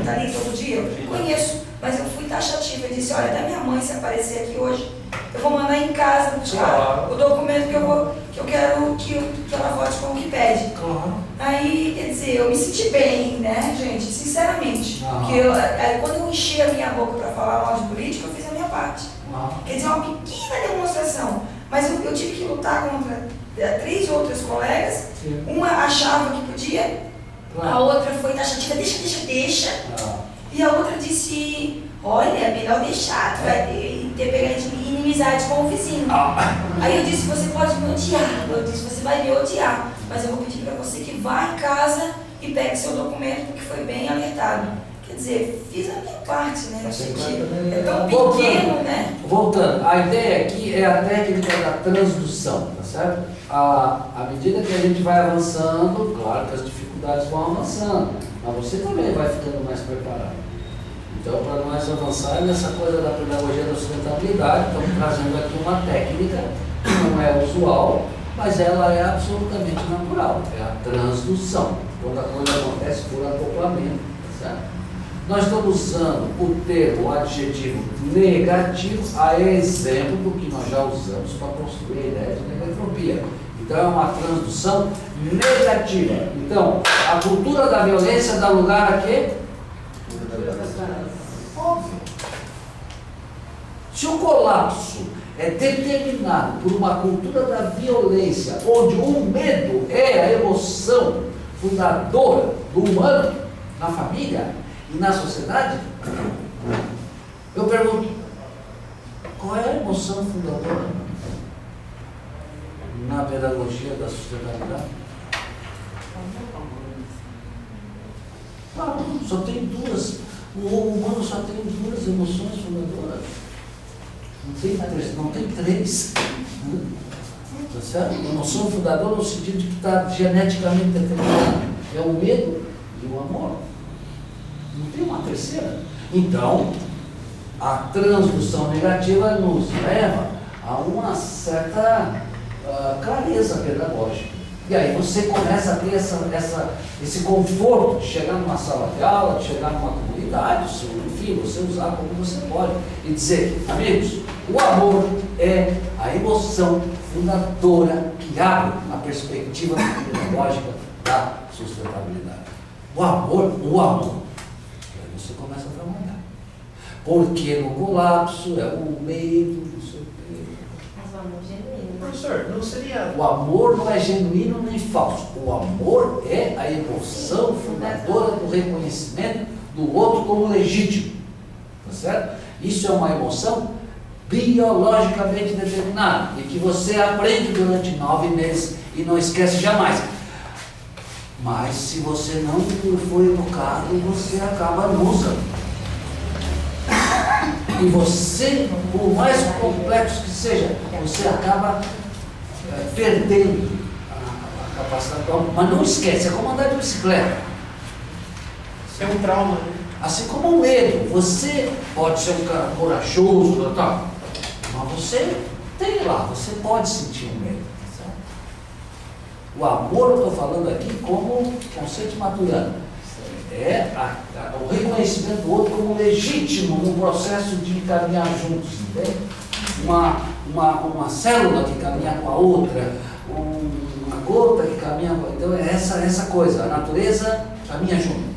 tá ali todo dia? Eu conheço, mas eu fui taxativa e disse, olha, da minha mãe se aparecer aqui hoje, eu vou mandar em casa buscar o documento que eu quero que ela vote como que pede. Aí, quer dizer, eu me senti bem, né, gente, sinceramente. Porque quando eu enchi a minha boca para falar mal de política, eu fiz a minha parte. Quer dizer, uma pequena demonstração. Mas eu tive que lutar contra 3 outras colegas. Uma achava que podia, a outra foi taxativa, deixa. E a outra disse, olha, é melhor deixar, tu vai ter pegar inimizade com o vizinho. Aí eu disse, você pode me odiar. Eu disse, você vai me odiar, mas eu vou pedir para você que vá em casa e pegue seu documento, porque foi bem alertado. Quer dizer, fiz a minha parte, né? Eu sei que é tão pequeno, né? Voltando, a ideia aqui é a técnica da transdução, tá certo? À medida que a gente vai avançando, claro que as dificuldades vão avançando, mas você também vai ficando mais preparado. Então, para nós avançar nessa coisa da pedagogia da sustentabilidade, estamos trazendo aqui uma técnica que não é usual, mas ela é absolutamente natural, é a transdução. Quando a coisa acontece por acoplamento, tá certo? Nós estamos usando o termo, o adjetivo negativo, a exemplo do que nós já usamos para construir a ideia de negatividade. Então, é uma transdução negativa. Então, a cultura da violência dá lugar a quê? Óbvio. Se o colapso é determinado por uma cultura da violência, onde o medo é a emoção fundadora do humano, na família e na sociedade, eu pergunto, qual é a emoção fundadora na pedagogia da sustentabilidade? Só tem 2. O humano só tem 2 emoções fundadoras. Não tem 3. Tá certo? A emoção fundadora no sentido de que está geneticamente determinada. É o medo e o amor. Não tem uma terceira. Então, a transdução negativa nos leva a uma certa clareza pedagógica. E aí você começa a ter esse conforto de chegar numa sala de aula, de chegar numa comunidade, enfim, você usar como você pode. E dizer, amigos, o amor é a emoção fundadora que abre a perspectiva pedagógica da sustentabilidade. O amor. Você começa a trabalhar. Porque no colapso é o medo, não sei o quê. Mas o amor genuíno. Professor, não seria... O amor não é genuíno nem falso. O amor é a emoção fundadora do reconhecimento do outro como legítimo. Tá certo? Isso é uma emoção biologicamente determinada e que você aprende durante 9 meses e não esquece jamais. Mas se você não for educado, você acaba não usando. E você, por mais complexo que seja, você acaba perdendo a capacidade. Mas não esquece, é como andar de bicicleta. É um trauma, né? Assim como o medo. Você pode ser um cara corajoso, tá? Mas você tem lá, você pode sentir um medo. O amor, eu estou falando aqui como conceito maturano. É o reconhecimento do outro como legítimo no processo de caminhar juntos, entende? Uma célula que caminha com a outra, uma gota que caminha com a outra. Então é essa coisa, a natureza caminha junto.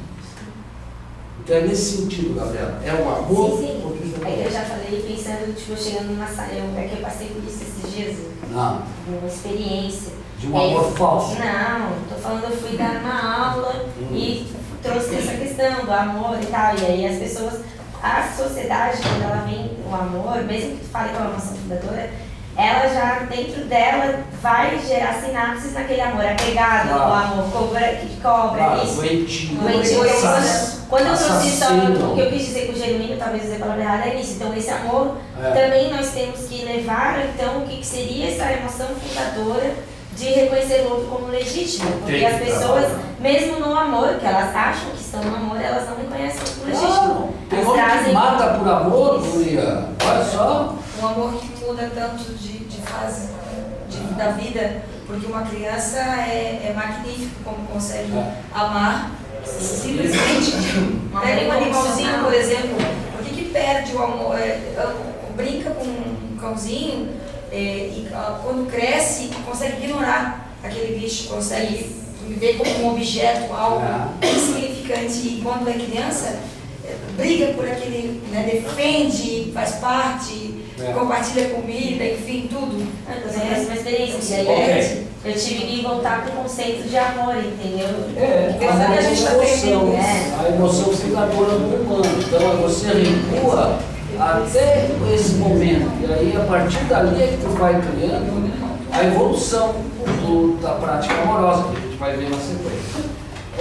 Então é nesse sentido, Gabriela. É o amor. Sim. Aí eu já falei pensando, tipo, chegando numa sala, eu passei por isso esses dias, uma experiência. De um amor falso? Não, tô falando, eu fui dar uma aula e trouxe essa questão do amor e tal, e aí as pessoas, a sociedade, quando ela vem o amor, mesmo que tu fale que é uma emoção fundadora, ela já, dentro dela, vai gerar sinapses naquele amor, apegado ao amor, que cobra, isso. Doentio. Quando eu trouxe isso, o que eu quis dizer com genuíno, talvez dizer a palavra errada, é isso. Então, esse amor, também nós temos que levar, então, o que seria essa emoção fundadora de reconhecer o outro como legítimo, porque as pessoas, mesmo no amor, que elas acham que estão no amor, elas não reconhecem o legítimo. Tem homem que mata por amor, Guria. Olha só. Um amor que muda tanto de fase da vida, porque uma criança é magnífico como consegue amar Simplesmente, pega um animalzinho, por exemplo, por que perde o amor? Brinca com um cãozinho e quando cresce consegue ignorar aquele bicho, consegue ver como um objeto, algo insignificante, e quando é criança, briga por aquele, né, defende, faz parte, compartilha comida, enfim, tudo. Eu tenho uma experiência, e aí eu tive que voltar para o conceito de amor, entendeu? A emoção fundadora do humano. Então você recua até esse momento, e aí a partir dali é que tu vai criando a evolução da prática amorosa, que a gente vai ver na sequência.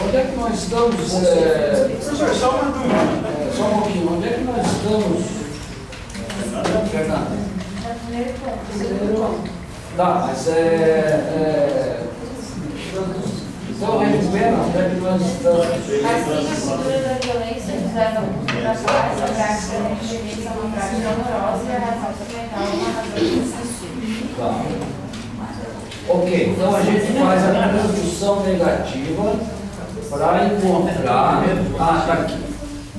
Onde é que nós estamos? Professor, só uma dúvida. Só um pouquinho, onde é que nós estamos, Fernanda? Tá, mas então recupera, onde é que nós estamos? Assim, a cultura da violência leva a cultura da paz, a prática da independência, uma prática amorosa e a razão fundamental, uma razão de senso. Tá. Ok, então a gente faz a transdução negativa para encontrar. Ah, tá aqui.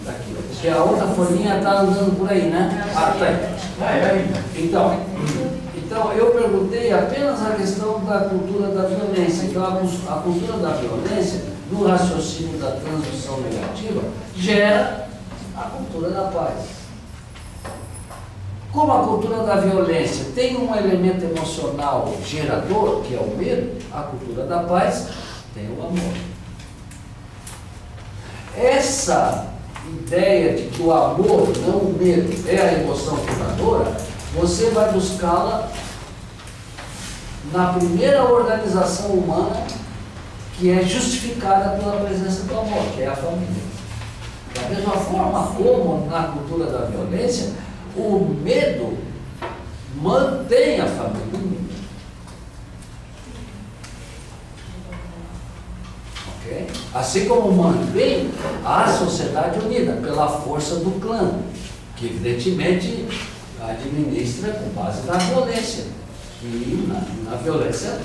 Tá aqui. Porque a outra folhinha está andando por aí, né? Ah, tá aí. Então eu perguntei apenas a questão da cultura da violência. Então a cultura da violência, no raciocínio da transdução negativa, gera a cultura da paz. Como a cultura da violência tem um elemento emocional gerador, que é o medo, a cultura da paz tem o amor. Essa ideia de que o amor, não o medo, é a emoção fundadora, você vai buscá-la na primeira organização humana que é justificada pela presença do amor, que é a família. Da mesma forma como na cultura da violência, o medo mantém a família unida. Okay? Assim como mantém a sociedade unida pela força do clã, que evidentemente administra com base na violência. E na violência,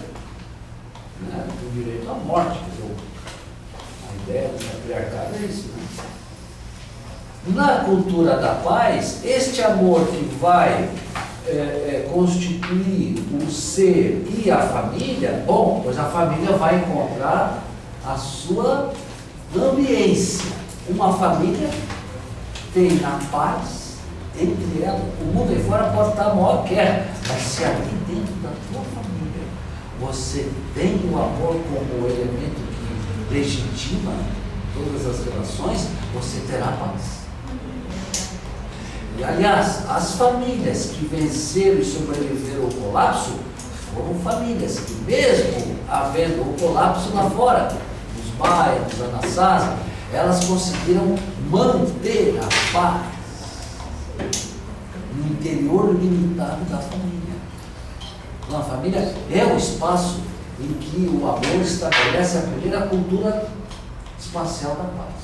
né, do direito à morte. A ideia do patriarcado é isso. Né? Na cultura da paz, este amor que vai constituir o ser e a família, bom, pois a família vai encontrar a sua ambiência. Uma família tem a paz entre ela. O mundo aí fora pode estar a maior guerra, mas se aqui dentro da tua família você tem o amor como elemento que legitima todas as relações, você terá paz. E, aliás, as famílias que venceram e sobreviveram ao colapso foram famílias que, mesmo havendo o colapso lá fora, nos bairros, na Nassasa, elas conseguiram manter a paz no interior limitado da família. Então, a família é o espaço em que o amor estabelece a primeira cultura espacial da paz.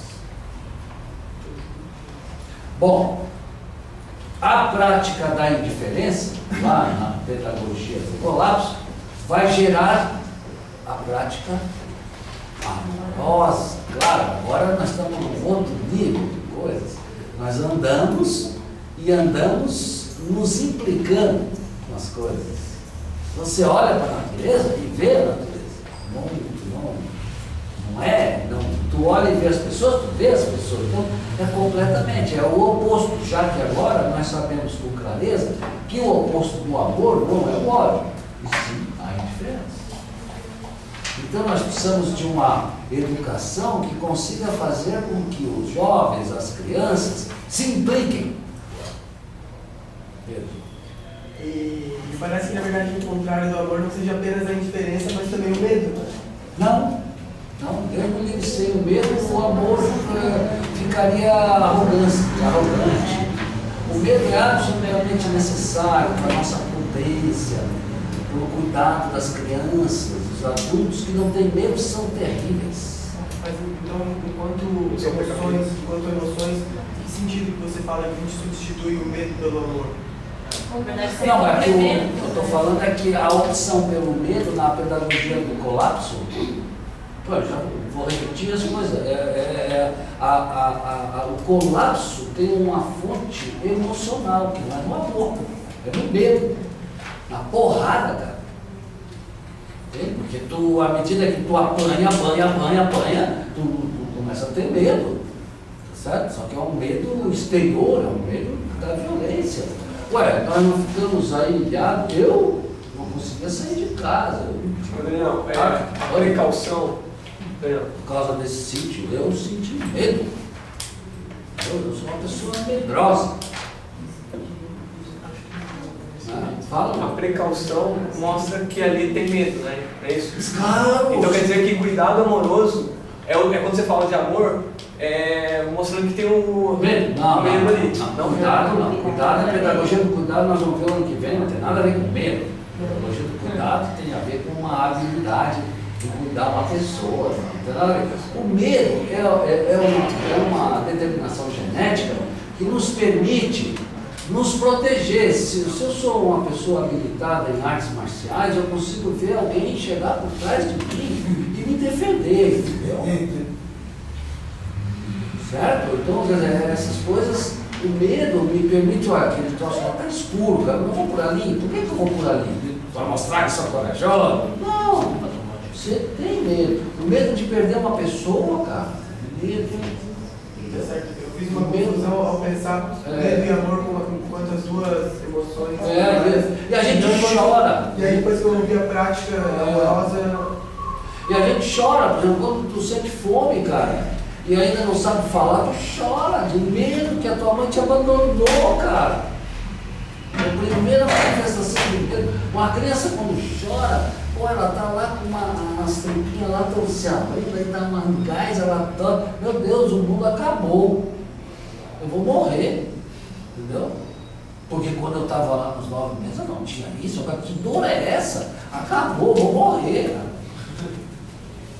Bom, a prática da indiferença, lá na pedagogia do colapso, vai gerar a prática amorosa. Claro, agora nós estamos num outro nível de coisas. Nós andamos e andamos nos implicando com as coisas. Você olha para a natureza e vê a natureza. Tu olha e vê as pessoas, tu vê as pessoas. Então, é completamente, é o oposto, já que agora nós sabemos com clareza que o oposto do amor não é o ódio, e sim a indiferença. Então nós precisamos de uma educação que consiga fazer com que os jovens, as crianças, se impliquem. Pedro. E parece que na verdade o contrário do amor não seja apenas a indiferença, mas também o medo. Não, Deus não livre sem o medo, o amor ficaria arrogante. O medo é absolutamente necessário para a nossa prudência, para o cuidado das crianças, dos adultos que não têm medo são terríveis. Mas então, enquanto emoções, que sentido que você fala que a gente substitui o medo pelo amor? Não, é que eu estou falando é que a opção pelo medo na pedagogia do colapso, já vou repetir as coisas. O colapso tem uma fonte emocional, que não é no amor, é no medo, na porrada, cara. Entende? Porque tu, à medida que tu apanha, tu começa a ter medo, tá certo? Só que é um medo exterior, é um medo da violência. Ué, nós não ficamos aí ilhados, eu não conseguia sair de casa. Daniel, precaução. Por causa desse sítio, eu senti medo. Eu sou uma pessoa medrosa. Fala. A precaução mostra que ali tem medo, né? É isso? Claro! Então quer dizer que cuidado amoroso é quando você fala de amor, mostrando que tem o medo. Não, ali. Não, cuidado não. Cuidado, a pedagogia do cuidado nós vamos ver ano que vem, não tem nada a ver com medo. A pedagogia do cuidado tem a ver com uma habilidade de cuidar uma pessoa. Não tem nada a ver. O medo é uma determinação genética que nos permite nos proteger. Se eu sou uma pessoa habilitada em artes marciais, eu consigo ver alguém chegar por trás de mim e me defender, entendeu? Certo? Então, quer dizer, essas coisas, o medo me permite, olha, aquele troço lá está escuro, cara, eu não vou por ali, por que eu vou por ali? Para mostrar que sou corajoso? Não, você tem medo. O medo de perder uma pessoa, cara, medo. Eu fiz uma confusão ao pensar medo e amor quanto as duas emoções. E a gente chora. E aí depois que eu vi a prática amorosa. E a gente chora, por exemplo, quando tu sente fome, cara, e ainda não sabe falar, tu chora de medo que a tua mãe te abandonou, cara. É a primeira manifestação de medo. Uma criança quando chora, pô, ela tá lá com umas tampinhas lá, estão se abrindo, aí dá uma gás, ela tá, meu Deus, o mundo acabou. Eu vou morrer, entendeu? Porque quando eu estava lá nos 9 meses, eu não tinha isso. Que dor é essa? Acabou, vou morrer, cara.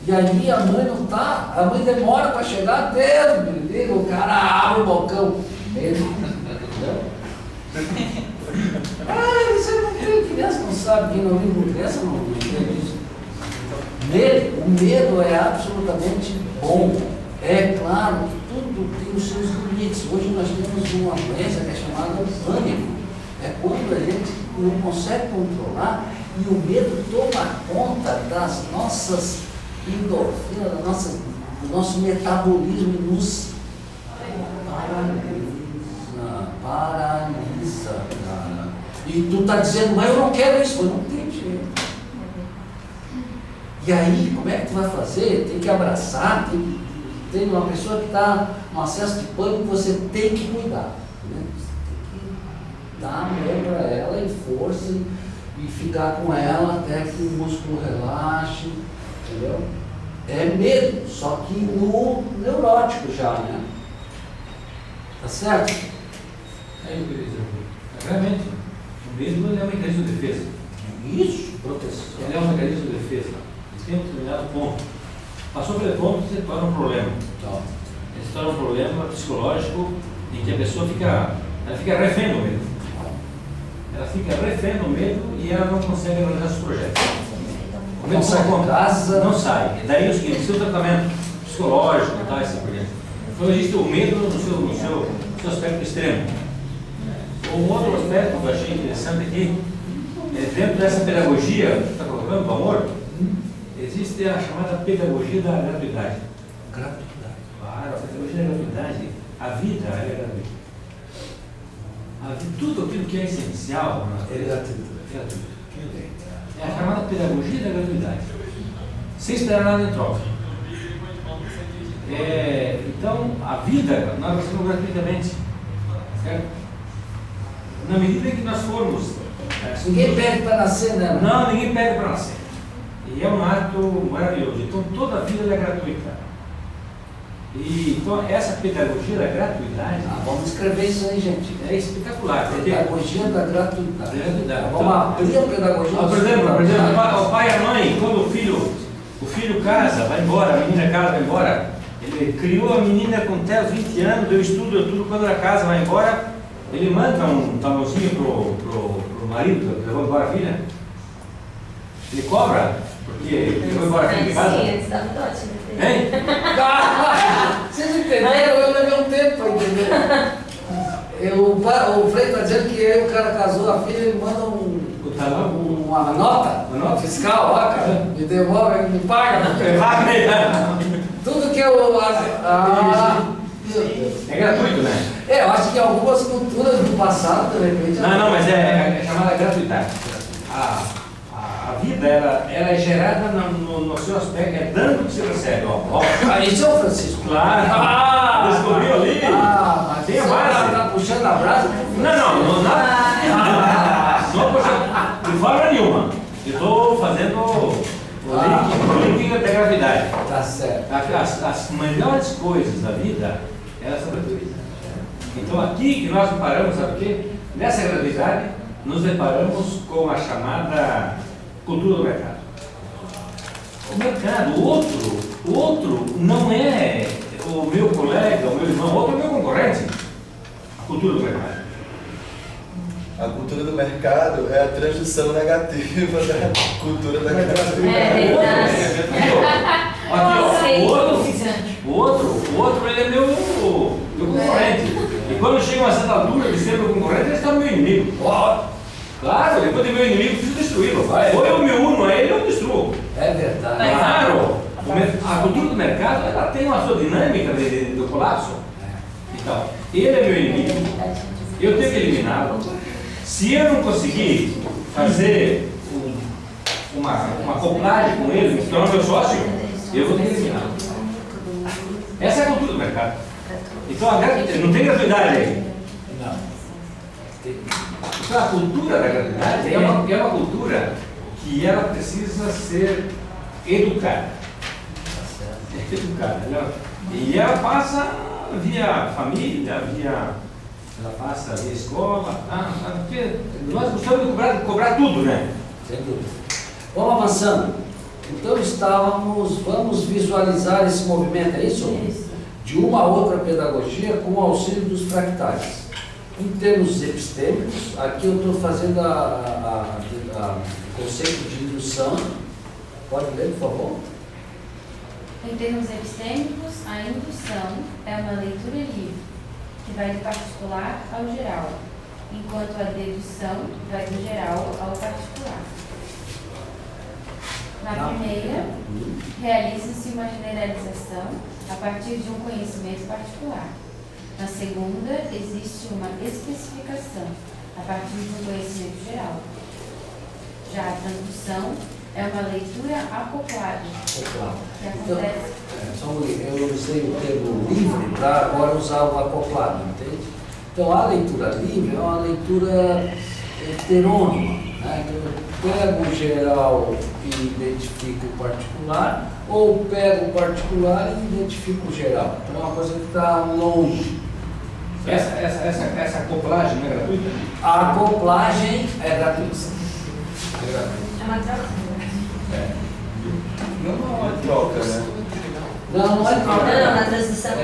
E aí a mãe não tá, a mãe demora para chegar, Deus me liga, o cara abre o balcão. Medo, entendeu? Você não tem criança, não sabe, quem não vive com criança não entende isso. O medo é absolutamente bom. É claro que tudo tem os seus limites. Hoje nós temos uma doença que é chamada pânico. É quando a gente não consegue controlar e o medo toma conta das nossas endorfinas, do nosso metabolismo e nos paralisa, cara. E tu tá dizendo, mas eu não quero isso, mas não tem jeito. E aí, como é que tu vai fazer? Tem que abraçar, tem uma pessoa que está no acesso de pânico, você tem que cuidar. Né? Você tem que dar a mão para ela e força e ficar com ela até que o músculo relaxe, entendeu? É medo, só que no neurótico já, né? Tá certo? Aí eu queria dizer, realmente, o medo é um mecanismo de defesa. Isso, proteção. Ele é um mecanismo de defesa. Ele tem um determinado ponto. Passou pelo ponto, se torna um problema. Ele se torna um problema psicológico em que a pessoa fica refém do medo. Ela fica refém do medo e ela não consegue realizar seus projetos. O medo não casa, não sai. E daí o seguinte, seu tratamento psicológico e tal, assim por diante. Então existe o medo no seu aspecto extremo. Um outro aspecto que eu achei interessante aqui, dentro dessa pedagogia que está colocando do amor, existe a chamada pedagogia da gratuidade. Gratuidade. Claro, a pedagogia da gratuidade, a vida é gratuita. Tudo aquilo que é essencial é gratuito. É a chamada pedagogia da gratuidade. Sem esperar nada em troca. Então, a vida nós recebemos gratuitamente. Certo? Na medida que nós formos. Ninguém pede para nascer, né? Não, ninguém pede para nascer. E é um ato maravilhoso. Então, toda a vida é gratuita. E, então, essa pedagogia da gratuidade. Vamos escrever isso aí, gente. É espetacular. Pedagogia da gratuidade. Então, vamos abrir a pedagogia. Por exemplo, o pai e a mãe, quando o filho casa, vai embora, a menina casa, vai embora. Ele criou a menina com até os 20 anos, deu estudo, deu tudo, quando ela casa, vai embora, ele manda um talãozinho pro marido, que levou embora a filha. Ele cobra, porque levou embora a filha de casa. Sim, antes da dote. Hein? Vocês entenderam? Eu levei um tempo para entender. O Frei está dizendo que aí o cara casou a filha, ele manda uma nota fiscal lá, cara, me devolve, me paga. Tudo que eu. É gratuito, né? Eu acho que algumas culturas do passado, de repente. Não, mas é chamada gratuidade. A vida ela é gerada no seu aspecto, é dando que você recebe. Isso é o Francisco. Claro! Descobriu ali? Mas tem você mais. tá puxando a brasa? Não puxando de forma nenhuma. Eu estou fazendo o link da gravidade. Tá certo. As melhores coisas da vida, elas são gratuitas. Então aqui que nós deparamos, sabe o quê? Nessa gravidade, nos deparamos com a chamada cultura do mercado. O mercado, o outro não é o meu colega, o meu irmão, o outro é o meu concorrente. A cultura do mercado. A cultura do mercado é a transição negativa da cultura da gratuidade. É verdade. Aqui, ó, o outro ele é meu concorrente. E quando chega a uma certa altura de ser meu concorrente, ele está meu inimigo. Claro, depois de meu inimigo, preciso destruí-lo. Ou eu me uno a ele ou eu destruo. É verdade. Claro. A cultura do mercado, ela tem uma sua dinâmica de colapso. Então, ele é meu inimigo. Eu tenho que eliminá-lo. Se eu não conseguir fazer uma acoplagem com ele, se tornar meu sócio, eu vou ter que eliminá-lo. Essa é a cultura do mercado. Então, não tem gratuidade aí. Não. Então, a cultura da gratuidade é uma cultura que ela precisa ser educada. E ela passa via família, ela passa via escola, porque nós gostamos de cobrar tudo, né? Sem dúvida. Vamos avançando. Então vamos visualizar esse movimento, é isso? De uma a outra pedagogia com o auxílio dos fractais. Em termos epistêmicos, aqui eu estou fazendo o conceito de indução. Pode ler, por favor? Em termos epistêmicos, a indução é uma leitura livre, que vai do particular ao geral, enquanto a dedução vai do geral ao particular. Na primeira, realiza-se uma generalização a partir de um conhecimento particular. Na segunda, existe uma especificação a partir de um conhecimento geral. Já a transdução é uma leitura acoplada. Que acontece. Então, eu usei o termo livre para agora usar o acoplado, entende? Então, a leitura livre é uma leitura heterônima, né? Eu pego o geral e identifico o particular, ou pego o particular e identifico o geral. Então, é uma coisa que está longe. Essa acoplagem não é gratuita? A acoplagem é gratuita. É uma troca. Não é troca, né? Não é troca. Não, na transição. A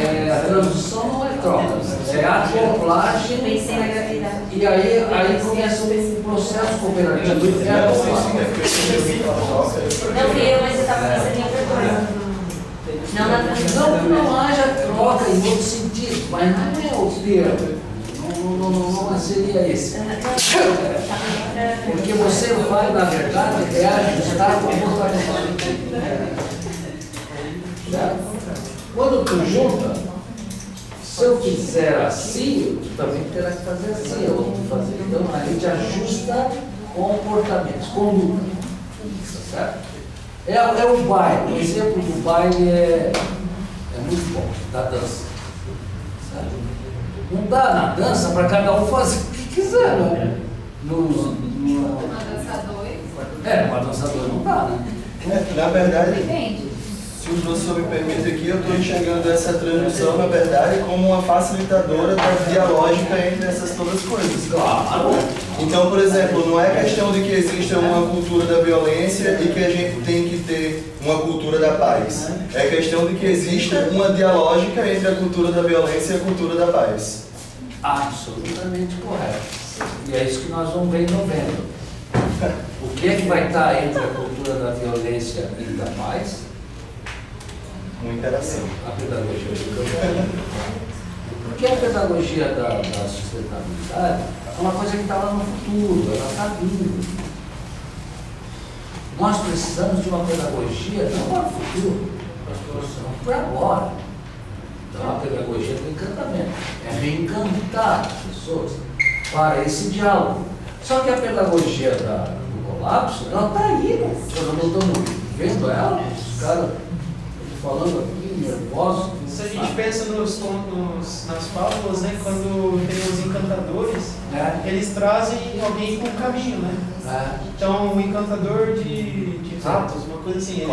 transição não é troca. É a acoplagem. Pensei na gravidade. E aí começa um processo cooperativo. É a acoplagem. Não fui eu, mas eu estava pensando em outra coisa. Não na transição. Não que não haja troca em outro sentido, mas não é o termo. Não seria esse. Porque você vai, na verdade, ajustar o comportamento. Quando tu junta, se eu fizer assim, tu também terá que fazer assim, eu vou fazer. Então a gente ajusta comportamentos, conduta. Certo? É o baile. O exemplo do baile é muito bom, da dança. Certo? Não dá na dança para cada um fazer o que quiser, né? Uma dança dois. Uma dança dois não dá, né? Na verdade, Depende. se o professor me permite aqui, eu estou enxergando essa transdução, na verdade, como uma facilitadora da dialógica entre essas todas coisas. Claro. Então, por exemplo, não é questão de que exista uma cultura da violência e que a gente tem que ter uma cultura da paz. É questão de que exista uma dialógica entre a cultura da violência e a cultura da paz. Absolutamente correto. E é isso que nós vamos ver em novembro. O que é que vai estar entre a cultura da violência e da paz? uma interação. A pedagogia do campo. Porque a pedagogia da sustentabilidade é uma coisa que está lá no futuro, ela está vindo. Nós precisamos de uma pedagogia não para o futuro, para agora. Então a pedagogia do encantamento é reencantar as pessoas para esse diálogo. Só que a pedagogia do colapso, ela está aí, nós não estamos vendo ela, os caras falando aqui, nervosos. Se a gente pensa nas fábulas, né, quando tem os encantadores, eles trazem alguém com caminho, né? Então, o encantador de ratos, uma coisa assim, de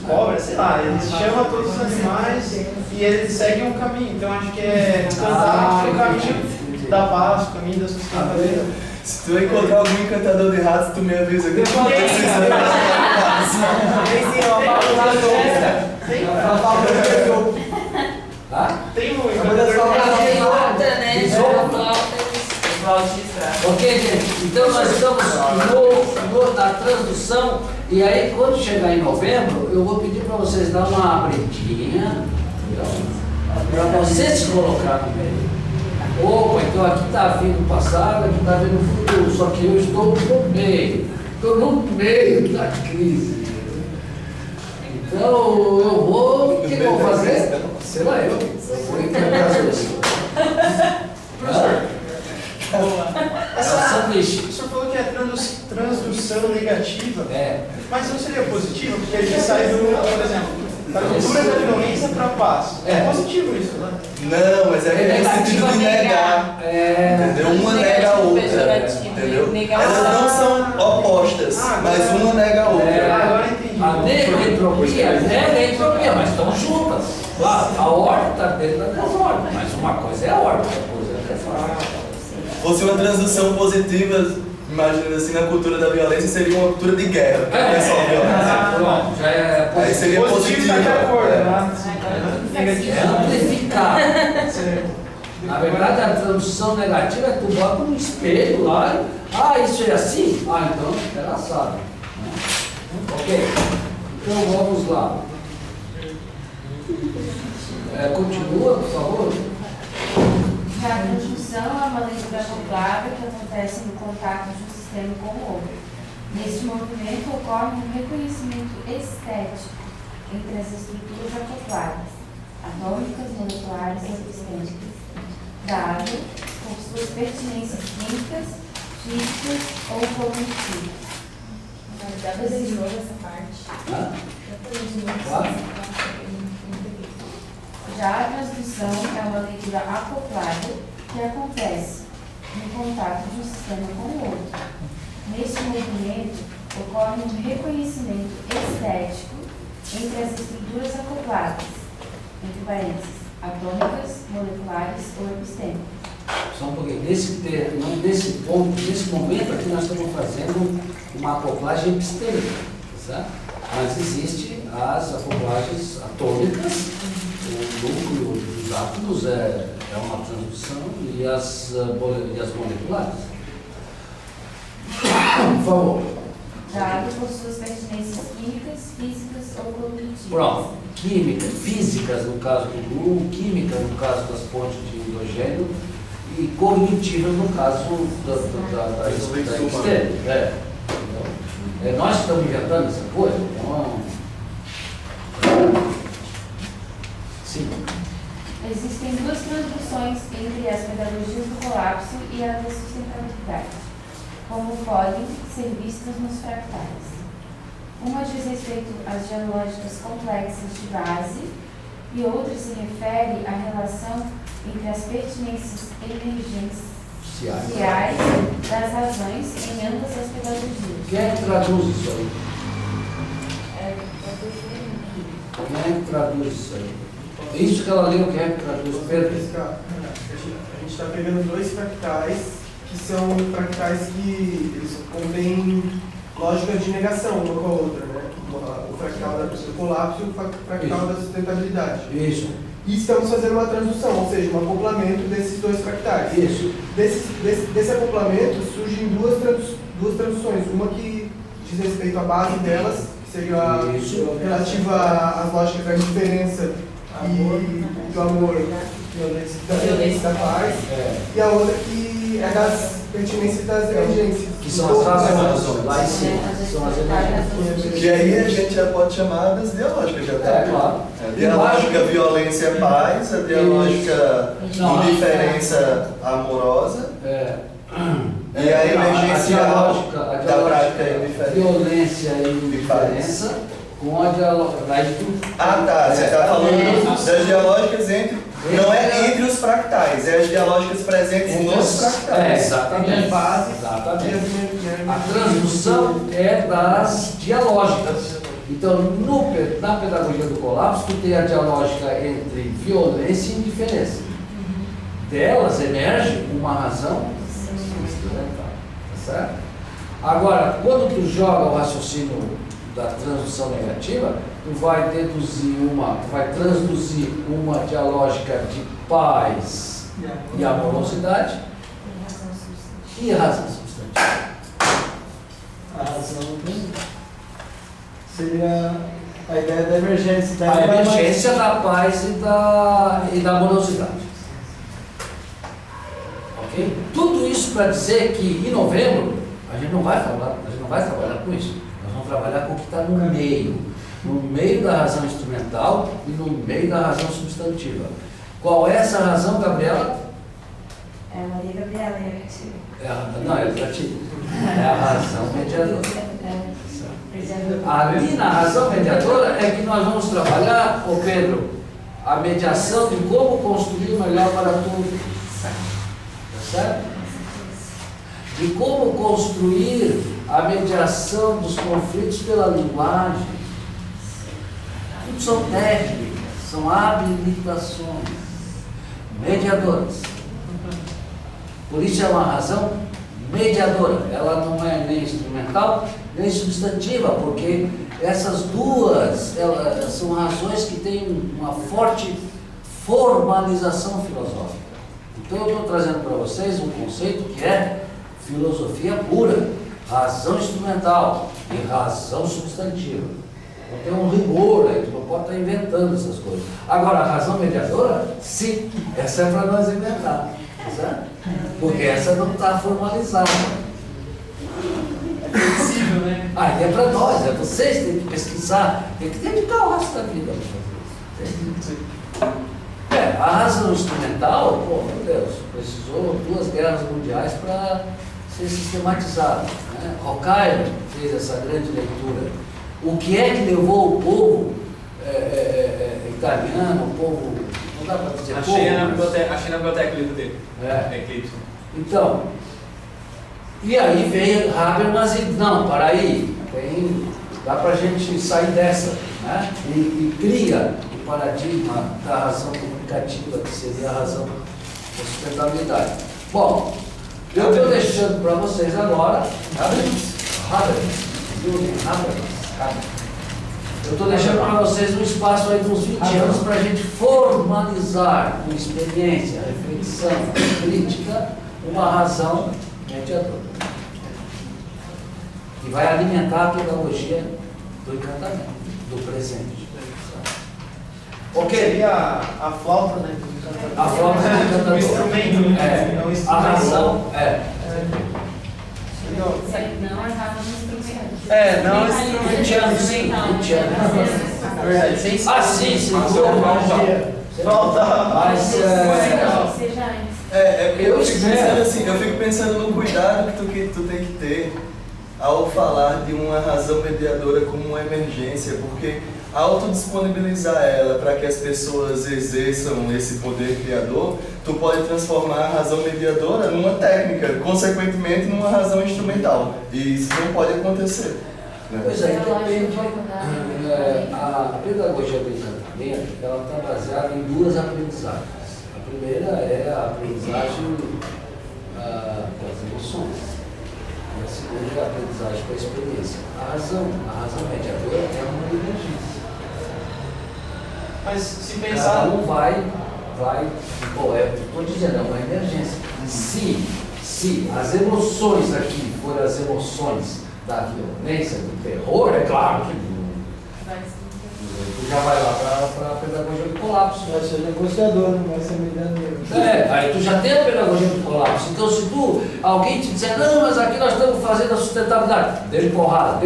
cobra, sei lá, eles chamam todos os animais e eles seguem um caminho. Então, acho que é encantar o caminho da paz, o caminho da sustentabilidade. Se tu encontrar algum encantador de ratos, tu me avisa que eu tô precisando de ratos. Tem um encantador de Flauta, né? Ok, gente? Então nós estamos na transdução e aí quando chegar em novembro eu vou pedir para vocês dar uma abridinha para você se colocar no meio. Opa, então aqui está vindo o passado, aqui está vindo o futuro, só que eu estou no meio da crise. Então eu vou, o que eu vou fazer? Sei lá, eu vou encantar as pessoas. O senhor falou que é transdução negativa, mas não seria positivo? Porque a gente sai por exemplo, da cultura da violência para a paz. É positivo isso, né? Não, mas é no sentido de negar. Entendeu? Uma nega a outra. Entendeu? Elas não são opostas, mas uma nega a outra. Agora entendi. A negroentropia nega a entropia, mas estão juntas. A ordem está dentro da desordem, mas uma coisa é a ordem, outra coisa é a desordem. Fosse uma transição positiva, imagina assim, na cultura da violência, seria uma cultura de guerra, que não é só violência. Pronto, já é Aí seria positivo. Tá de acordo, né? É amplificar. Na verdade, a tradução negativa é tu bota um espelho lá e, isso é assim? Então, era assado. Ok? Então, vamos lá. Continua, por favor. Já a conjunção é uma leitura acoplada que acontece no contato de um sistema com o outro. Neste movimento ocorre um reconhecimento estético entre as estruturas acopladas, atômicas, moleculares e epistêmicas, dado por suas pertinências químicas, físicas ou cognitivas. Dá para fazer de novo essa parte? Claro. Já a transdução é uma leitura acoplada que acontece no contato de um sistema com o outro. Neste movimento, ocorre um reconhecimento estético entre as estruturas acopladas, entre parênteses, atômicas, moleculares ou epistêmicas. Só um pouquinho. Nesse ponto, nesse momento aqui, nós estamos fazendo uma acoplagem epistêmica, certo? Mas existem as acoplagens atômicas. O núcleo dos átomos é uma transdução e as moleculares. Por favor. Dado por suas pertinências químicas, físicas ou cognitivas. Pronto. Química, físicas no caso do grupo, química no caso das pontes de hidrogênio e cognitivas no caso da epistêmica. Nós que estamos inventando essa coisa. Sim. Existem duas transduções entre as pedagogias do colapso e a da sustentabilidade, como podem ser vistas nos fractais. Uma diz respeito às geológicas complexas de base e outra se refere à relação entre as pertinências emergenciais das razões em ambas as pedagogias. Quem é que traduz isso aí? Quem é que traduz isso aí? Isso que ela leu, quem é que traduz? Pedro? A gente está pegando dois fractais, que são fractais que eles contêm lógica de negação uma com a outra, né? O fractal do colapso e o fractal da sustentabilidade. Isso. E estamos fazendo uma transdução, ou seja, um acoplamento desses dois fractais. Isso. Desse acoplamento surgem duas traduções. Uma que diz respeito à base delas, que seria relativa às lógicas da indiferença e do amor, da violência da paz, e a outra que é das pertinências das emergências. Que são as razões, lá em cima, são as emergências. Que aí a gente já pode chamar das dialógicas, já tá? Claro. A dialógica violência é paz, a dialógica indiferença amorosa. E a emergência da prática indiferença. Violência e indiferença com a dialógica. Ah, tá. Você está falando das dialógicas entre. Não é entre os fractais, é as dialógicas presentes nos fractais. Exatamente. A transdução é das dialógicas. Então, na pedagogia do colapso, tu tem a dialógica entre violência e indiferença. Delas emerge uma razão instrumental. Tá certo? Agora, quando tu joga o raciocínio da transdução negativa, tu vai transduzir uma dialógica de paz e amorosidade e razão substantiva. A razão seria a ideia da emergência. A emergência da paz e da amorosidade. Ok? Tudo isso para dizer que em novembro a gente não vai trabalhar com isso. Nós vamos trabalhar com o que está no meio da razão instrumental e no meio da razão substantiva. Qual é essa razão, Gabriela? É a Maria Gabriela, Não, é a razão mediadora. Ali na razão mediadora é que nós vamos trabalhar, Pedro, a mediação de como construir o melhor para tudo. Tá certo? De como construir a mediação dos conflitos pela linguagem. Tudo são técnicas, são habilitações mediadoras. Por isso é uma razão mediadora. Ela não é nem instrumental, nem substantiva, porque essas duas são razões que têm uma forte formalização filosófica. Então eu estou trazendo para vocês um conceito que é filosofia pura, razão instrumental e razão substantiva. Não tem um rigor aí, tu não pode estar inventando essas coisas. Agora, a razão mediadora, sim, essa é para nós inventar, certo? Porque essa não está formalizada. É flexível, né? Aí é para nós, é vocês que têm que pesquisar, tem que dedicar o resto da vida para fazer isso. A razão instrumental, meu Deus, precisou 2 guerras mundiais para ser sistematizada. Né? Horkheimer fez essa grande leitura. O que é que levou o povo italiano, o povo, não dá para dizer achei povo, na biblioteca o livro dele. Eclipse. Então, e aí veio Habermas e não, para aí, dá para a gente sair dessa, né? E cria o paradigma da razão comunicativa, que seria a razão da sustentabilidade. Bom, eu estou deixando para vocês agora, eu estou deixando para vocês um espaço aí de uns 20 anos para a gente formalizar com experiência, reflexão, crítica, uma razão mediadora. Que vai alimentar a pedagogia do encantamento, do presente. Ok? Seria a flauta, né? A flauta do encantador. O instrumento, né? A razão Não as razões instrumentais. Não, 20 anos, sim. 20 anos. Verdade, sem Sim. Mas Seja antes. Eu fico pensando assim, eu fico pensando no cuidado que tu tem que ter ao falar de uma razão mediadora como uma emergência, porque ao tu disponibilizar ela para que as pessoas exerçam esse poder criador, tu pode transformar a razão mediadora numa técnica, consequentemente numa razão instrumental. E isso não pode acontecer. Né? Pois é, depende. A pedagogia do encantamento, ela está baseada em 2 aprendizagens. A primeira é a aprendizagem das emoções. E a segunda é a aprendizagem com a experiência. A razão mediadora é uma emergência. Mas se Cada pensar. um vai, estou dizendo, é uma emergência. Se as emoções aqui forem as emoções da violência, do terror, é claro que Tu já vai lá para a pedagogia do colapso. Vai ser negociador, não vai ser medianeiro. Aí tu já tem a pedagogia do colapso. Então, se alguém te disser, não, mas aqui nós estamos fazendo a sustentabilidade, dele porrada.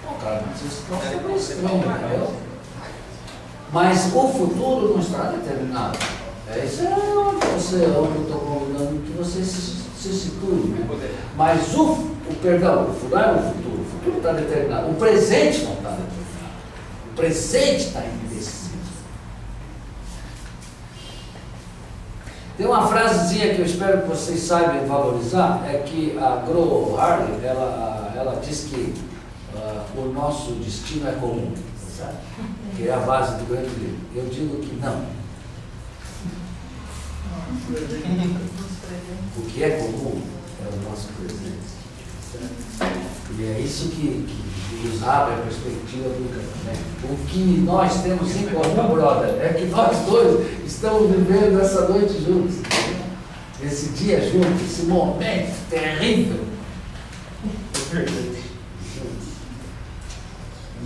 Pô, cara, mas isso não é estranho, entendeu? Mas o futuro não está determinado. Isso é onde eu estou convidando que você se situe. Né? Mas o futuro não é o futuro. O futuro está determinado. O presente não está determinado. O presente está indeciso. Tem uma frasezinha que eu espero que vocês saibam valorizar, é que a Gro Harley, ela diz que o nosso destino é comum, sabe? Que é a base do grande livro. Eu digo que não. O que é comum é o nosso presente. E é isso que nos abre a perspectiva do casamento. O que nós temos em comum, brother, é que nós dois estamos vivendo essa noite juntos. Esse dia juntos, esse momento terrível.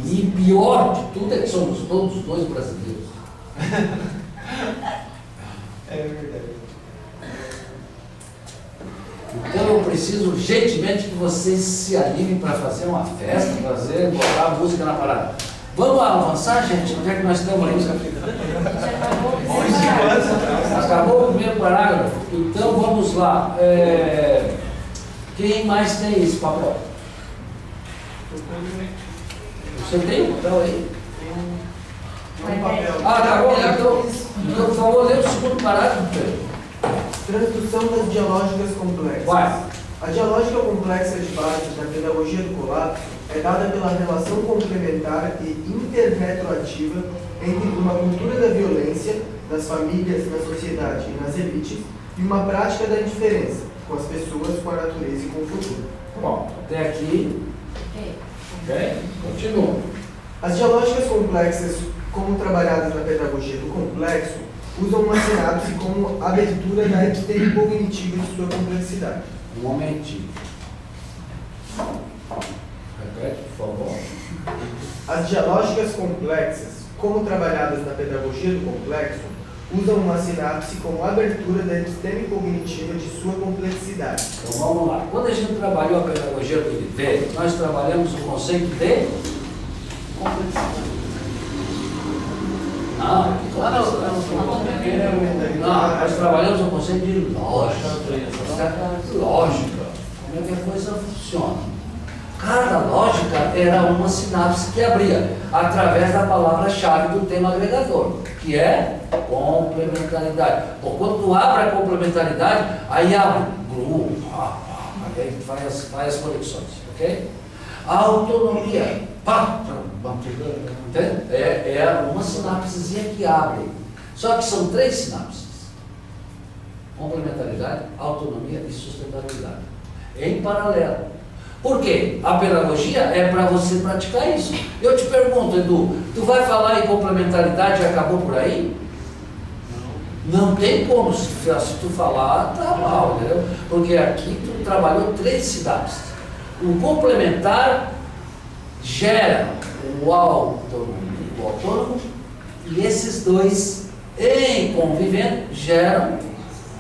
E pior de tudo é que somos todos dois brasileiros. É verdade. Então eu preciso urgentemente que vocês se animem para fazer uma festa, botar a música na parada. Vamos avançar, gente? Onde é que nós estamos aí? Acabou o primeiro parágrafo. Então vamos lá. Quem mais tem esse papel? Você tem o papel aí? Um papel. Acabou. Então, por favor, lê o segundo parágrafo, Pedro. Transdução das dialógicas complexas. Vai. A dialógica complexa de base da pedagogia do colapso é dada pela relação complementar e interretroativa entre uma cultura da violência nas famílias, na sociedade e nas elites e uma prática da indiferença com as pessoas, com a natureza e com o futuro. Bom, até aqui. Ok? Continua. As dialógicas complexas, como trabalhadas na pedagogia do complexo, usam uma sinapse como abertura da episteme cognitiva de sua complexidade. Um momentinho. Repete, por favor. As dialógicas complexas, como trabalhadas na pedagogia do complexo, usam uma sinapse como abertura da episteme cognitiva de sua complexidade. Então vamos lá. Quando a gente trabalhou a pedagogia do viver, nós trabalhamos o conceito de complexidade. Nós trabalhamos o conceito de lógica. Lógica. Como é que a coisa funciona? Cada lógica era uma sinapse que abria através da palavra-chave do tema agregador, que é complementaridade. Bom, quando tu abre a complementaridade, aí abre grupo, aí faz as conexões, ok? A autonomia, entende? É uma sinapsezinha que abre. Só que são 3 sinapses: complementaridade, autonomia e sustentabilidade, em paralelo. Por quê? A pedagogia é para você praticar isso. Eu te pergunto, Edu, tu vai falar em complementaridade e acabou por aí? Não tem como, se tu falar, tá mal, entendeu? Porque aqui tu trabalhou 3 sinapses. O complementar gera o autônomo e esses dois, em convivendo, geram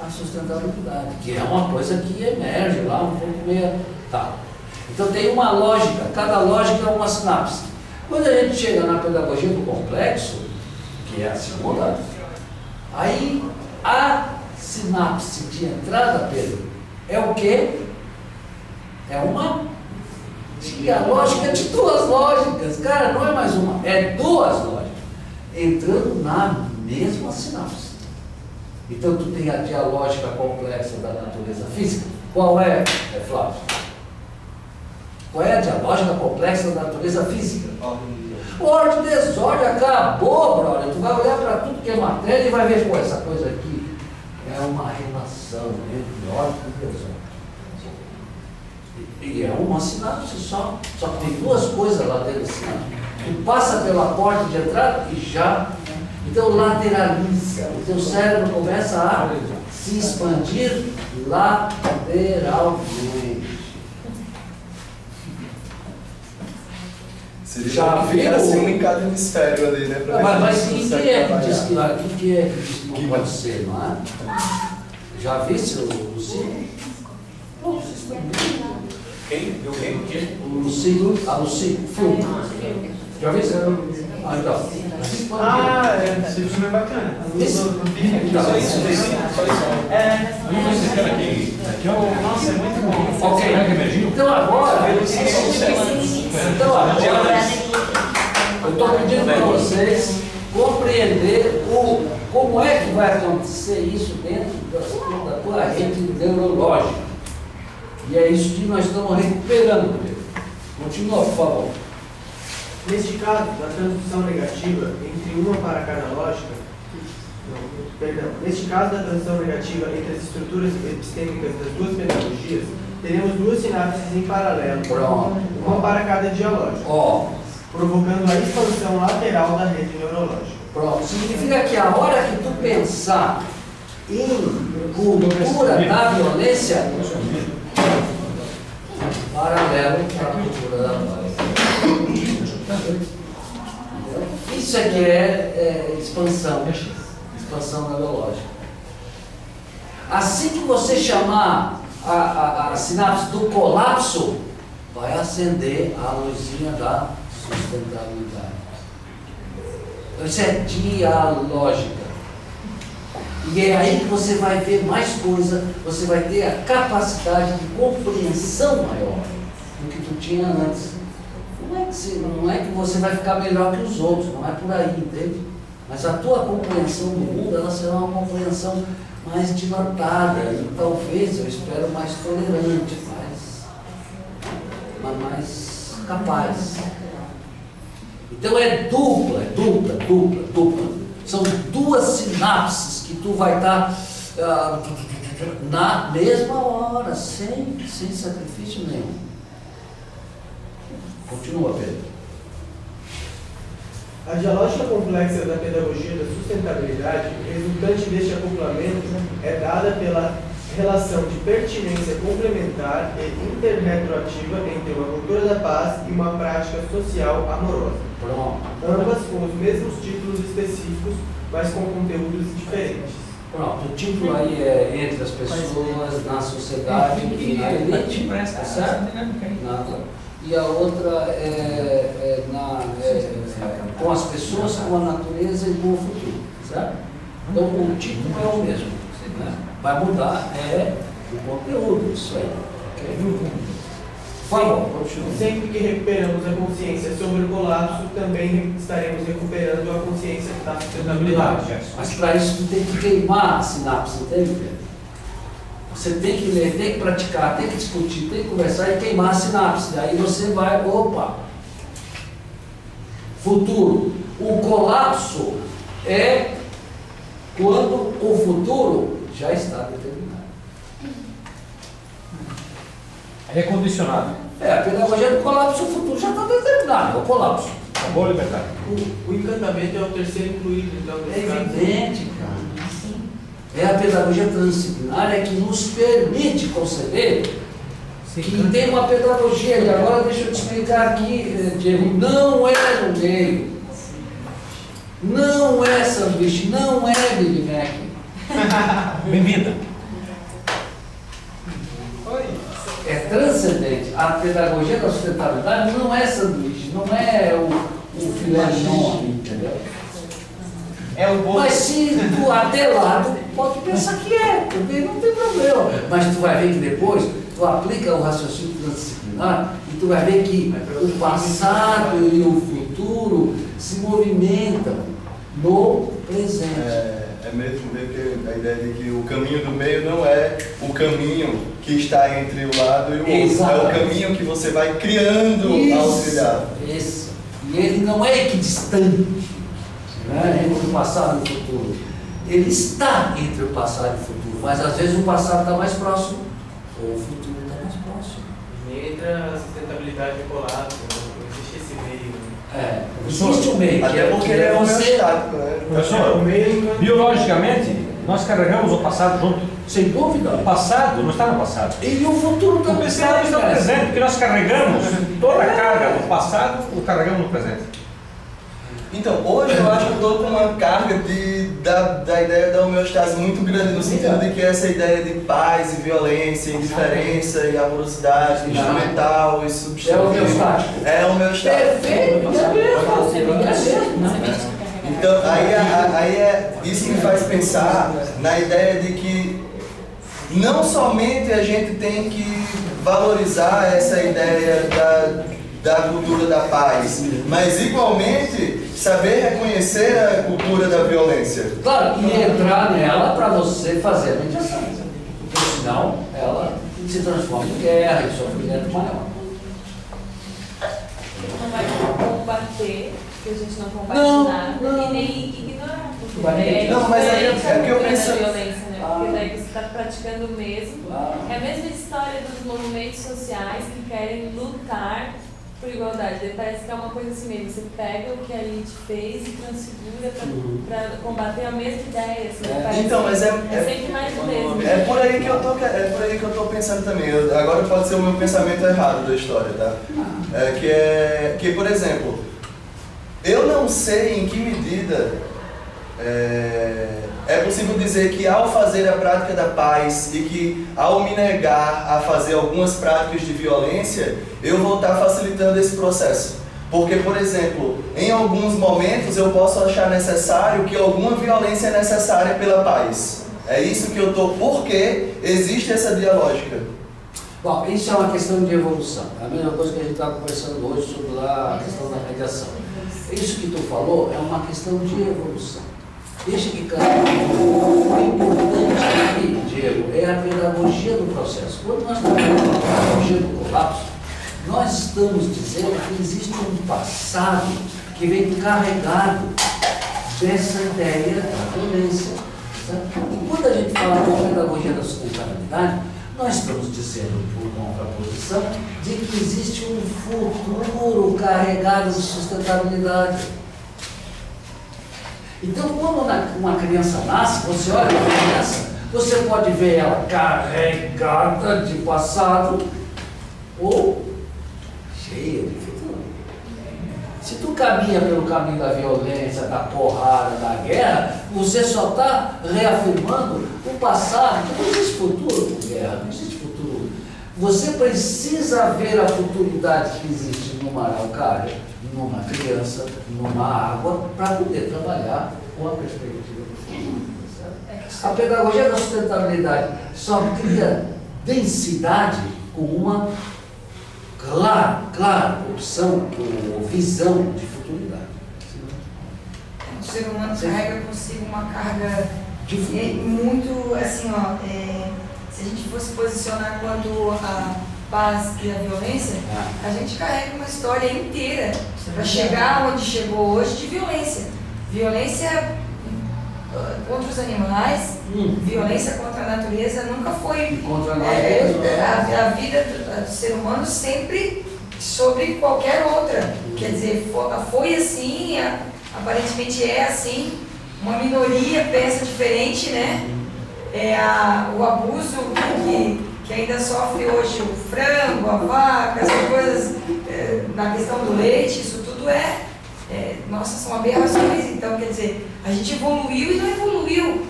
a sustentabilidade, que é uma coisa que emerge lá um pouco meio. Tá. Então tem uma lógica, cada lógica é uma sinapse. Quando a gente chega na pedagogia do complexo, que é a segunda, aí a sinapse de entrada, Pedro, é o quê? É uma dialógica de 2 lógicas. Cara, não é mais uma, é 2 lógicas entrando na mesma sinapse. Então tu tem a dialógica complexa da natureza física. Qual é, Flávio? Qual é a dialógica complexa da natureza física? Ordem e desordem, acabou, brother. Tu vai olhar para tudo que é matéria e vai ver, pô, essa coisa aqui é uma relação entre ordem e desordem. E é uma sinapse só que tem 2 coisas lá dentro da sinapse. Tu passa pela porta de entrada e já. Então lateraliza. O teu cérebro começa a se expandir lateralmente. Seria Já bom que ficasse viu? um em cada hemisfério ali, né? pra ver Mas se a gente quem consegue é que trabalhar. diz que não pode ser, não é? Já vi o Ciro? Quem? Viu quem? O Lucido, a Lucido, filme. Já vi? Ah, então. Ah, esse filme é bacana. Então, Só isso, só isso. Eu não conheço esse cara aqui. Aqui é o. Nossa, é muito bom. ok. Será que é Medinho? Então agora, eu estou pedindo para vocês compreender como é que vai acontecer isso dentro da tua rede neurológica. E é isso que nós estamos recuperando. Continua, por favor. Neste caso, da transdução negativa entre uma para cada lógica, neste caso da transição negativa entre as estruturas epistêmicas das duas pedagogias, teremos duas sinapses em paralelo, Pronto. uma para cada dialógica, Ó, provocando a expansão lateral da rede neurológica. pronto. Significa que a hora que tu pensar em cultura da violência, paralelo à cultura da paz. Isso aqui é expansão neurológica. Assim que você chamar a sinapse do colapso, vai acender a luzinha da sustentabilidade. Isso é dialógica. E é aí que você vai ver mais coisa, você vai ter a capacidade de compreensão maior do que tu tinha antes. Não é que você vai ficar melhor que os outros, não é por aí, entende? Mas a tua compreensão do mundo, ela será uma compreensão mais dilatada e talvez, eu espero, mais tolerante, mais capaz. Então é dupla. São duas sinapses que tu vai estar na mesma hora, sem sacrifício nenhum. Continua, Pedro. A dialógica complexa da pedagogia da sustentabilidade, resultante deste acoplamento, é dada pela relação de pertinência complementar e interretroativa entre uma cultura da paz e uma prática social amorosa. Pronto. Ambas com os mesmos títulos específicos, mas com conteúdos diferentes. Pronto, o título aí é entre as pessoas, na sociedade e na elite, tá certo? E a outra com as pessoas, com a natureza e com o futuro, certo? Então o título é o mesmo, né? Vai mudar o conteúdo, isso aí. Okay? Por favor, continue. Sempre que recuperamos a consciência sobre o colapso, também estaremos recuperando a consciência da sustentabilidade. Mas para isso tu tem que queimar a sinapse, entende, Pedro? Você tem que ler, tem que praticar, tem que discutir, tem que conversar e queimar a sinapse. Aí você vai, futuro. O colapso é quando o futuro já está determinado. Aí é condicionado. A pedagogia do colapso, o futuro já está determinado, é o colapso. Acabou, libertar. O encantamento é o terceiro incluído, então, É nesse caso. evidente, cara. É a pedagogia transdisciplinária que nos permite conceber que tem uma pedagogia, e agora deixa eu te explicar aqui, Diego, não é no meio, não é sanduíche, não é Big Mac. Bem-vinda. É transcendente. A pedagogia da sustentabilidade não é sanduíche, não é o filé mignon, entendeu? É o bolo. Mas se tu até lá, tu pode pensar que também não tem problema. Mas tu vai ver que depois tu aplica o raciocínio transdisciplinar e tu vai ver que o passado e o futuro se movimentam no presente. É mesmo ver que a ideia de que o caminho do meio não é o caminho que está entre o lado e o outro. Exato. É o caminho que você vai criando ao trilhar. Isso. E ele não é equidistante, né, entre o passado e o futuro. Ele está entre o passado e o futuro, mas às vezes o passado está mais próximo ou o futuro está mais próximo. Nem entra a sustentabilidade e o colapso, não existe esse meio. Existe o meio, Até porque ele é você. homeostático, né? Professor, biologicamente, nós carregamos o passado junto. Sem dúvida. O passado não está no passado. E o futuro O também passado está no presente, porque nós carregamos toda a carga do passado, o carregamos no presente. Então, hoje eu acho que eu estou com uma carga da ideia da homeostase muito grande, no sentido de que essa ideia de paz e violência, indiferença e amorosidade, instrumental e substantivo. É homeostático. É homeostático. Perfeito, Então, isso me faz pensar na ideia de que não somente a gente tem que valorizar essa ideia da cultura da paz, mas igualmente saber reconhecer a cultura da violência. Claro, e entrar nela para você fazer a mediação, porque senão ela se transforma em guerra e sofrimento maior. Não vai combater, porque a gente não combate Não, nada, não. e nem ignorar. Porque Vai Não, mas é que eu penso- da violência, né? Porque daí você está praticando o mesmo. É a mesma história dos movimentos sociais que querem lutar por igualdade. Daí parece que é uma coisa assim mesmo. Você pega o que a elite fez e transfigura para combater a mesma ideia. Assim, parece Então, mas é sempre mais o mesmo. É por aí que eu tô pensando também. Agora pode ser o meu pensamento errado da história, tá? Que por exemplo, eu não sei em que medida é possível dizer que ao fazer a prática da paz e que ao me negar a fazer algumas práticas de violência, eu vou estar facilitando esse processo. Porque, por exemplo, em alguns momentos eu posso achar necessário que alguma violência é necessária pela paz. É isso que eu estou, porque existe essa dialógica. Bom, isso é uma questão de evolução. É a mesma coisa que a gente estava conversando hoje sobre a questão da mediação. Isso que tu falou é uma questão de evolução. Deixa que cada o importante aqui, Diego, é a pedagogia do processo. Quando nós trabalhamos com a pedagogia do colapso, nós estamos dizendo que existe um passado que vem carregado dessa ideia da violência. Certo? E quando a gente fala com a pedagogia da sustentabilidade, nós estamos dizendo, por contraposição, de que existe um futuro carregado de sustentabilidade. Então, quando uma criança nasce, você olha a criança, você pode ver ela carregada de passado ou cheia de futuro. Se tu caminha pelo caminho da violência, da porrada, da guerra, você só está reafirmando o passado. Não existe futuro com guerra, não existe futuro. Você precisa ver a futuridade que existe numa araucária, numa criança, numa água, para poder trabalhar com a perspectiva do futuro. Certo? A pedagogia da sustentabilidade só cria densidade com uma clara opção ou visão de futuridade. O ser humano carrega consigo uma carga muito, assim, ó, se a gente fosse posicionar quanto a paz e a violência, a gente carrega uma história inteira para chegar onde chegou hoje de violência. Violência contra os animais, violência contra a natureza nunca foi. Contra a natureza. A vida do ser humano sempre sobre qualquer outra. Quer dizer, foi assim, aparentemente é assim, uma minoria pensa diferente, né? O abuso que ainda sofre hoje o frango, a vaca, essas coisas, na questão do leite, isso tudo nossa, são aberrações. Então, quer dizer, a gente evoluiu e não evoluiu.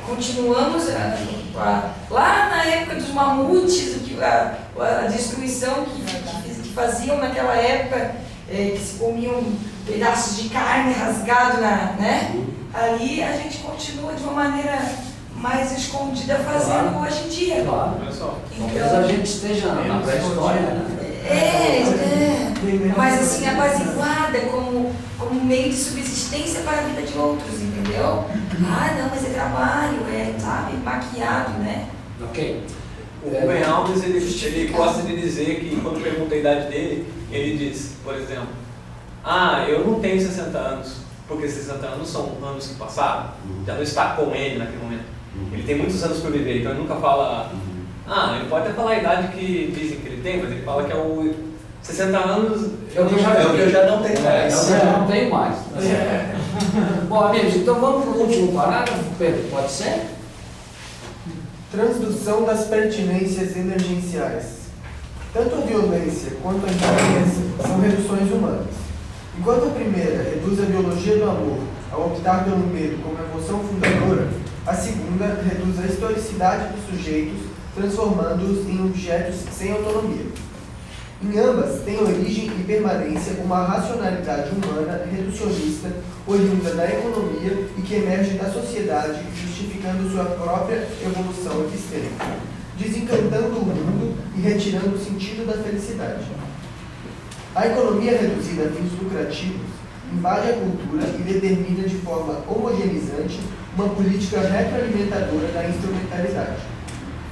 Continuamos lá na época dos mamutes, a destruição que faziam naquela época, que se comiam pedaços de carne rasgado, né? Ali a gente continua de uma maneira mais escondida fazendo hoje em dia. Claro. Talvez a gente esteja na pré-história, né? Mas assim, apaziguada como meio de subsistência para a vida de outros, entendeu? Não, mas é trabalho, sabe, maquiado, né? Ok. O Rubem Alves, ele gosta de dizer que, quando pergunta a idade dele, ele diz, por exemplo, eu não tenho 60 anos, porque 60 anos são anos que passaram, já não está com ele naquele momento. Ele tem muitos anos por viver, então ele nunca fala... ele pode até falar a idade que dizem que ele tem, mas ele fala que é o 60 anos... É o que eu já não tenho mais. Eu já não tenho mais. Bom, amigos, então vamos para o último parágrafo, Pedro, pode ser? Transdução das pertinências emergenciais. Tanto a violência quanto a indiferença são reduções humanas. Enquanto a primeira reduz a biologia do amor ao optar pelo medo como emoção fundadora, a segunda reduz a historicidade dos sujeitos, transformando-os em objetos sem autonomia. Em ambas, tem origem e permanência uma racionalidade humana reducionista, oriunda da economia e que emerge da sociedade, justificando sua própria evolução epistêmica, desencantando o mundo e retirando o sentido da felicidade. A economia reduzida a fins lucrativos invade a cultura e determina de forma homogeneizante uma política retroalimentadora da instrumentalidade.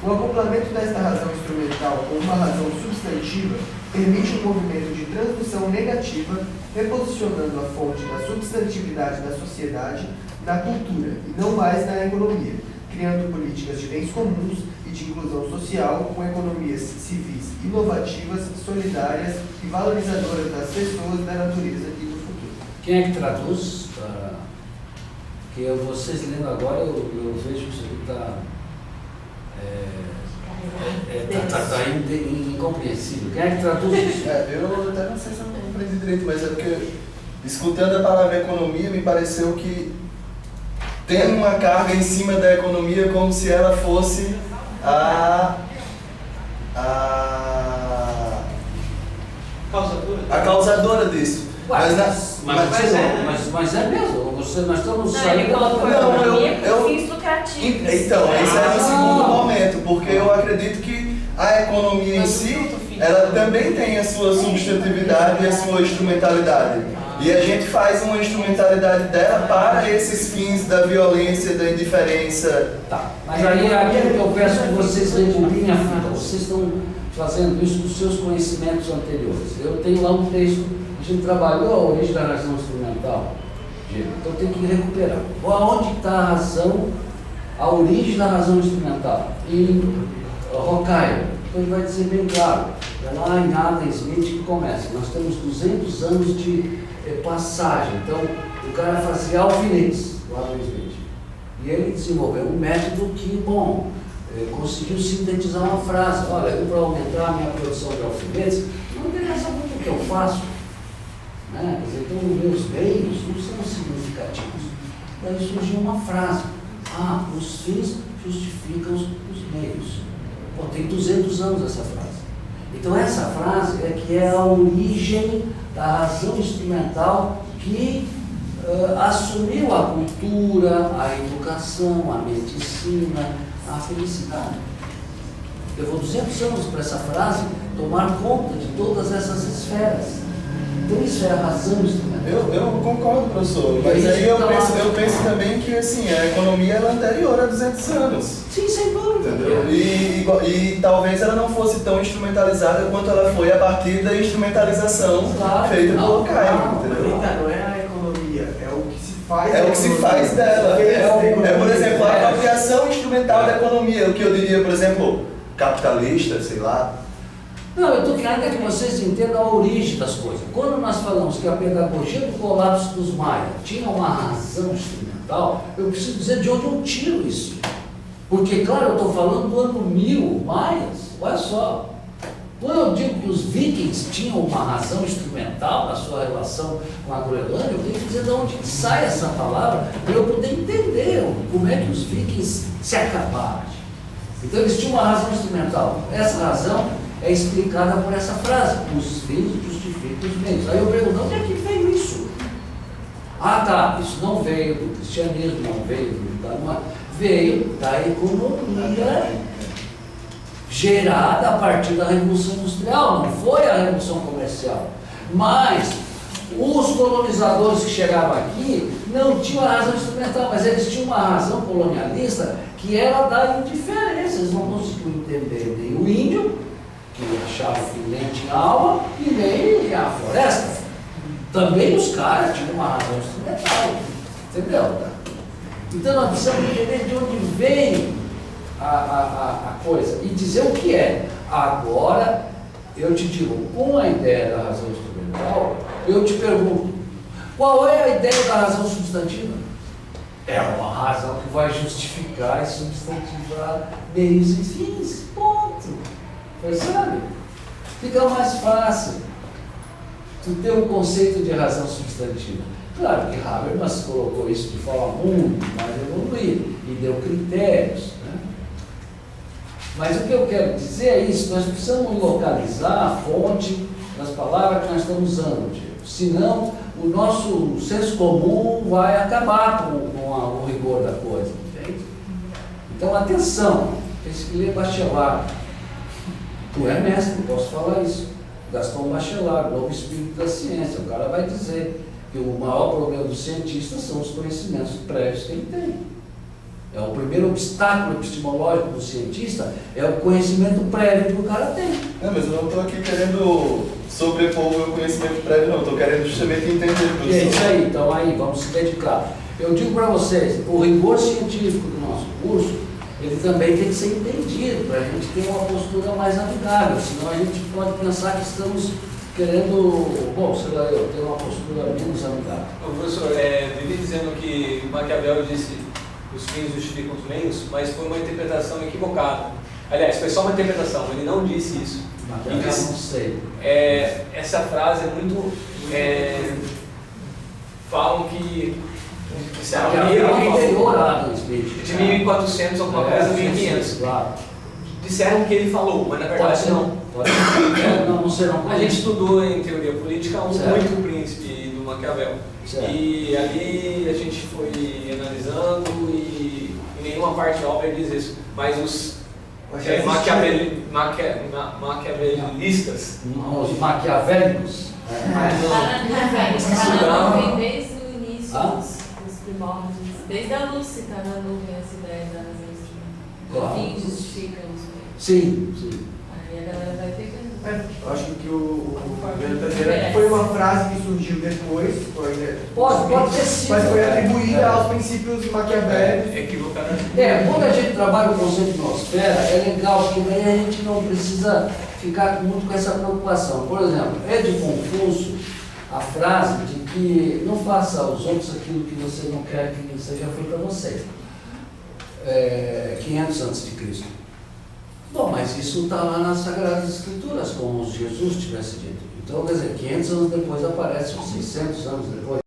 O acoplamento desta razão instrumental com uma razão substantiva permite um movimento de transdução negativa, reposicionando a fonte da substantividade da sociedade na cultura e não mais na economia, criando políticas de bens comuns e de inclusão social com economias civis inovativas, solidárias e valorizadoras das pessoas, da natureza e do futuro. Quem é que traduz? Que vocês lendo agora, eu vejo que isso aqui está incompreensível. Quem é que traduz isso? Eu até não sei se eu não compreendi direito, mas é porque, escutando a palavra economia, me pareceu que tem uma carga em cima da economia como se ela fosse a causadora disso. Mas é mesmo. Nós estamos Ele colocou a economia com fins lucrativos. Então, esse é o segundo momento, porque eu acredito que a economia em si, ela também tem a sua substantividade e a sua instrumentalidade. E a gente faz uma instrumentalidade dela para esses fins da violência, da indiferença. Tá. Mas aí aquilo que eu peço que vocês rebobinem a fita, vocês estão fazendo isso com os seus conhecimentos anteriores. Eu tenho lá um texto, a gente trabalhou a origem da razão instrumental, então tem que recuperar. Onde está a razão, a origem da razão instrumental? Em Horkheimer. Então ele vai dizer bem claro, é lá em Adam Smith que começa. Nós temos 200 anos de passagem, então o cara fazia alfinetes, o Adam Smith. E ele desenvolveu um método que, conseguiu sintetizar uma frase. Olha, eu para aumentar a minha produção de alfinetes, não interessa muito o que eu faço. Né? Quer dizer, então os meus meios não são significativos. Daí surgiu uma frase. Os fins justificam os meios. Tem 200 anos essa frase. Então essa frase que é a origem da razão instrumental que assumiu a cultura, a educação, a medicina, a felicidade. Levou 200 anos para essa frase tomar conta de todas essas esferas. Então isso é a razão instrumental. Eu concordo, professor, mas aí eu penso também que assim, a economia é anterior a 200 anos. Sim, sem dúvida. Entendeu? E talvez ela não fosse tão instrumentalizada quanto ela foi a partir da instrumentalização feita por Horkheimer. Não é a economia, é o que se faz. É o que se faz dela. Por exemplo, a apropriação instrumental da economia, o que eu diria, por exemplo, capitalista, sei lá. Não, eu estou querendo que vocês entendam a origem das coisas. Quando nós falamos que a pedagogia do colapso dos Maia tinha uma razão instrumental, eu preciso dizer de onde eu tiro isso. Porque, claro, eu estou falando do ano 1000, Maias, olha só. Quando eu digo que os vikings tinham uma razão instrumental na sua relação com a Groenlândia, eu tenho que dizer de onde sai essa palavra para eu poder entender como é que os vikings se acabaram. Então eles tinham uma razão instrumental. Essa razão é explicada por essa frase: os fins justificam os meios. Aí eu pergunto, onde é que veio isso? Isso não veio do cristianismo, não veio veio da economia gerada a partir da Revolução Industrial, não foi a Revolução Comercial. Mas os colonizadores que chegavam aqui não tinham a razão instrumental, mas eles tinham uma razão colonialista que era da indiferença. Eles não conseguiam entender nem o índio, que achava que nem tinha alma, e nem a floresta. Também os caras tinham uma razão instrumental, entendeu? Então nós precisamos entender de onde veio a coisa e dizer o que é. Agora, eu te digo, com a ideia da razão instrumental, eu te pergunto, Qual é a ideia da razão substantiva? É uma razão que vai justificar e substantivar meios e fins. Ponto. Percebe? Fica mais fácil tu ter um conceito de razão substantiva. Claro que Habermas colocou isso de forma muito mais evoluída e deu critérios. Né? Mas o que eu quero dizer é isso, nós precisamos localizar a fonte das palavras que nós estamos usando, Diego. Senão o nosso senso comum vai acabar com o rigor da coisa, entende? Então atenção, tem que ler Bachelard. Tu é mestre, posso falar isso. Gaston Bachelard, Novo Espírito da Ciência. O cara vai dizer que o maior problema do cientista são os conhecimentos prévios que ele tem. É o primeiro obstáculo epistemológico do cientista, é o conhecimento prévio que o cara tem. Não, mas eu não estou aqui querendo sobrepor o meu conhecimento prévio, não. Estou querendo justamente entender, professor. É isso aí, então aí, vamos se dedicar. Eu digo para vocês, o rigor científico do nosso curso, ele também tem que ser entendido, para a gente ter uma postura mais amigável, senão a gente pode pensar que estamos querendo, bom, sei lá, eu ter uma postura menos amigável. O professor, vive dizendo que Maquiavel disse os fins justificam os meios, mas foi uma interpretação equivocada. Aliás, foi só uma interpretação, ele não disse isso. Maquiavel não sei. Essa frase é muito... falam que... de 1400 ou alguma coisa, 1500. Claro. Disseram que ele falou, mas na verdade não. Não serão. A gente estudou em teoria política muito o príncipe do Maquiavel. Certo. E ali a gente foi analisando e em nenhuma parte da obra diz isso. Mas os maquiavelistas. Os maquiavélicos. Vem desde o início dos primórdios, desde a luz está na nuvem essa ideia da razão. Fim justifica os meios. Sim, sim. Aí a galera vai pegando. Eu acho que o Bento está dizendo que foi uma frase que surgiu depois, pode ter sido, mas foi atribuída aos princípios maquiavélicos. Equivocadamente. Quando a gente trabalha o conceito de nosfera, é legal, porque daí a gente não precisa ficar muito com essa preocupação. Por exemplo, é de Confúcio a frase de que não faça aos outros aquilo que você não quer que seja feito a você. 500 a.C. Bom, mas isso está lá nas Sagradas Escrituras, como Jesus tivesse dito. Então, quer dizer, 500 anos depois aparece, uns 600 anos depois.